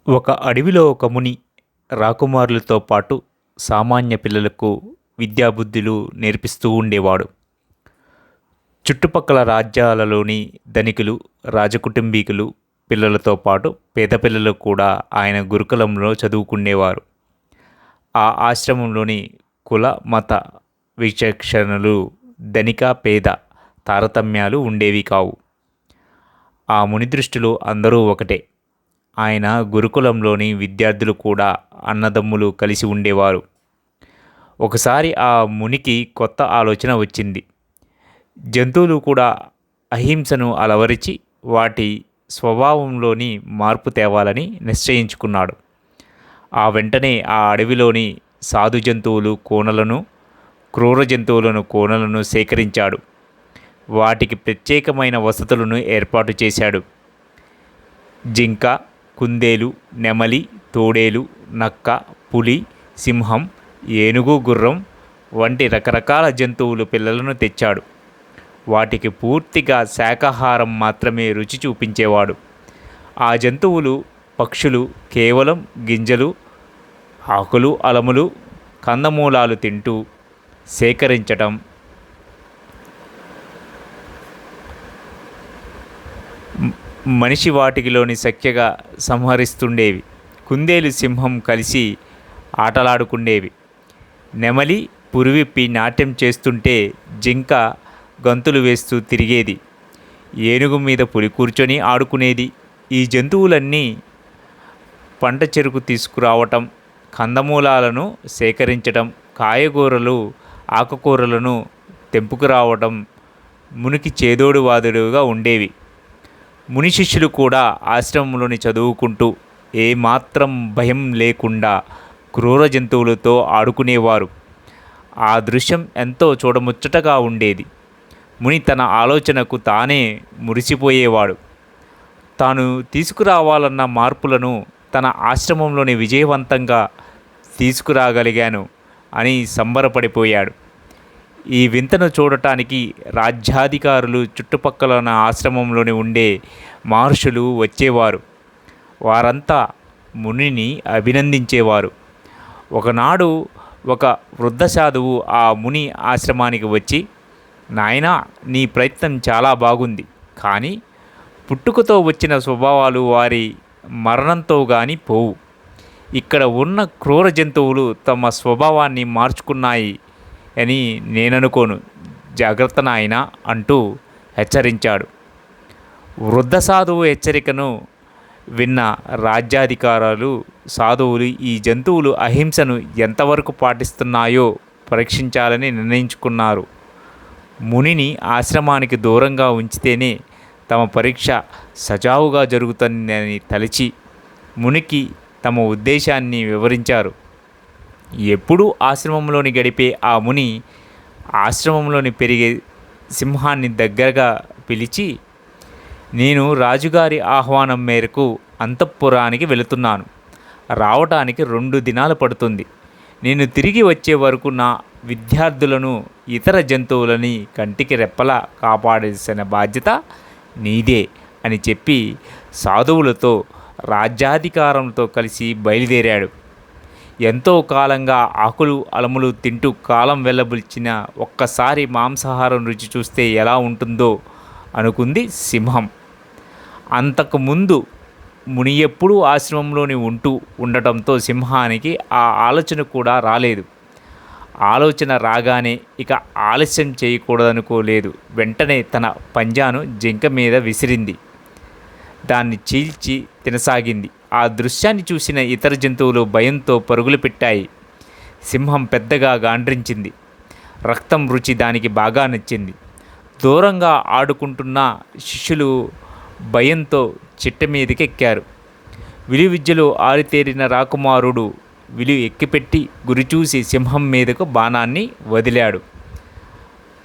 ఒక అడవిలో ఒక ముని రాకుమారులతో పాటు సామాన్య పిల్లలకు విద్యాబుద్ధులు నేర్పిస్తూ ఉండేవాడు. చుట్టుపక్కల రాజ్యాలలోని ధనికులు, రాజకుటుంబీకులు పిల్లలతో పాటు పేద పిల్లలు కూడా ఆయన గురుకులంలో చదువుకునేవారు. ఆ ఆశ్రమంలోని కుల మత విచక్షణలు, ధనిక పేద తారతమ్యాలు ఉండేవి కావు. ఆ ముని దృష్టిలో అందరూ ఒకటే. ఆయన గురుకులంలోని విద్యార్థులు కూడా అన్నదమ్ములు కలిసి ఉండేవారు. ఒకసారి ఆ మునికి కొత్త ఆలోచన వచ్చింది. జంతువులు కూడా అహింసను అలవరిచి వాటి స్వభావంలోని మార్పు తేవాలని నిశ్చయించుకున్నాడు. ఆ వెంటనే ఆ అడవిలోని సాధు జంతువులు కోనలను, క్రూర జంతువులను కోనలను సేకరించాడు. వాటికి ప్రత్యేకమైన వసతులను ఏర్పాటు చేశాడు. జింక, కుందేలు, నెమలి, తోడేలు, నక్క, పులి, సింహం, ఏనుగు, గుర్రం వంటి రకరకాల జంతువులు పిల్లలను తెచ్చాడు. వాటికి పూర్తిగా శాకాహారం మాత్రమే రుచి చూపించేవాడు. ఆ జంతువులు, పక్షులు కేవలం గింజలు, ఆకులు, అలములు, కందమూలాలు తింటూ సేకరించటం మనిషి వాటికిలోని సంఖ్యగా సంహరిస్తుండేవి. కుందేలు, సింహం కలిసి ఆటలాడుకుండేవి. నెమలి పురివిప్పి నాట్యం చేస్తుంటే జింక గంతులు వేస్తూ తిరిగేది. ఏనుగు మీద పులి కూర్చొని ఆడుకునేది. ఈ జంతువులన్నీ పంట చెరుకు తీసుకురావటం, కందమూలాలను సేకరించటం, కాయగూరలు, ఆకుకూరలను తెంపుకురావటం మునికి చేదోడు వాదుడుగా ఉండేవి. ముని శిష్యులు కూడా ఆశ్రమంలోని చదువుకుంటూ ఏమాత్రం భయం లేకుండా క్రూర జంతువులతో ఆడుకునేవారు. ఆ దృశ్యం ఎంతో చూడముచ్చటగా ఉండేది. ముని తన ఆలోచనకు తానే మురిసిపోయేవాడు. తాను తీసుకురావాలన్న మార్పులను తన ఆశ్రమంలోని విజయవంతంగా తీసుకురాగలిగాను అని సంబరపడిపోయాడు. ఈ వింతను చూడటానికి రాజ్యాధికారులు, చుట్టుపక్కల ఉన్న ఆశ్రమంలోని ఉండే మహర్షులు వచ్చేవారు. వారంతా మునిని అభినందించేవారు. ఒకనాడు ఒక వృద్ధ సాధువు ఆ ముని ఆశ్రమానికి వచ్చి, నాయనా, నీ ప్రయత్నం చాలా బాగుంది. కానీ పుట్టుకతో వచ్చిన స్వభావాలు వారి మరణంతో గాని పోవు. ఇక్కడ ఉన్న క్రూర జంతువులు తమ స్వభావాన్ని మార్చుకున్నాయి అని నేననుకోను. జాగ్రత్త నాయనా అంటూ హెచ్చరించాడు. వృద్ధ సాధువు హెచ్చరికను విన్న రాజ్యాధికారులు, సాధువులు ఈ జంతువులు అహింసను ఎంతవరకు పాటిస్తున్నాయో పరీక్షించాలని నిర్ణయించుకున్నారు. మునిని ఆశ్రమానికి దూరంగా ఉంచితేనే తమ పరీక్ష సజావుగా జరుగుతుందని తలచి మునికి తమ ఉద్దేశాన్ని వివరించారు. ఎప్పుడూ ఆశ్రమంలోని గడిపే ఆ ముని ఆశ్రమంలోని పెరిగే సింహాన్ని దగ్గరగా పిలిచి, నేను రాజుగారి ఆహ్వానం మేరకు అంతఃపురానికి వెళుతున్నాను. రావటానికి 2 దినాలు పడుతుంది. నేను తిరిగి వచ్చే వరకు నా విద్యార్థులను, ఇతర జంతువులని కంటికి రెప్పలా కాపాడాల్సిన బాధ్యత నీదే అని చెప్పి సాధువులతో, రాజ్యాధికారంతో కలిసి బయలుదేరాడు. ఎంతో కాలంగా ఆకులు, అలములు తింటూ కాలం వెళ్ళబుచ్చిన ఒక్కసారి మాంసాహారం రుచి చూస్తే ఎలా ఉంటుందో అనుకుంది సింహం. అంతకుముందు ముని ఎప్పుడూ ఆశ్రమంలోని ఉంటూ ఉండటంతో సింహానికి ఆ ఆలోచన కూడా రాలేదు. ఆలోచన రాగానే ఇక ఆలస్యం చేయకూడదనుకోలేదు. వెంటనే తన పంజాను జింక మీద విసిరింది. దాన్ని చీల్చి తినసాగింది. ఆ దృశ్యాన్ని చూసిన ఇతర జంతువులు భయంతో పరుగులు పెట్టాయి. సింహం పెద్దగా గాండ్రించింది. రక్తం రుచి దానికి బాగా నచ్చింది. దూరంగా ఆడుకుంటున్న శిష్యులు భయంతో చిట్ట మీదకి ఎక్కారు. విలువిద్యలో ఆరితేరిన రాకుమారుడు విలు ఎక్కిపెట్టి గురిచూసి సింహం మీదకు బాణాన్ని వదిలాడు.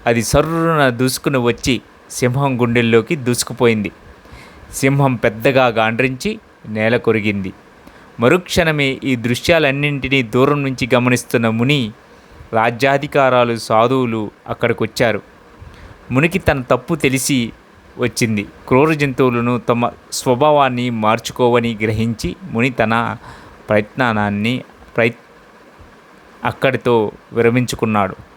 అది సర్రున దూసుకుని వచ్చి సింహం గుండెల్లోకి దూసుకుపోయింది. సింహం పెద్దగా గాండ్రించి నేల కొరిగింది. మరుక్షణమే ఈ దృశ్యాలన్నింటినీ దూరం నుంచి గమనిస్తున్న ముని, రాజ్యాధికారాలు, సాధువులు అక్కడికొచ్చారు. మునికి తన తప్పు తెలిసి వచ్చింది. క్రూర జంతువులను తమ స్వభావాన్ని మార్చుకోవని గ్రహించి ముని తన ప్రయత్నాన్ని అక్కడితో విరమించుకున్నాడు.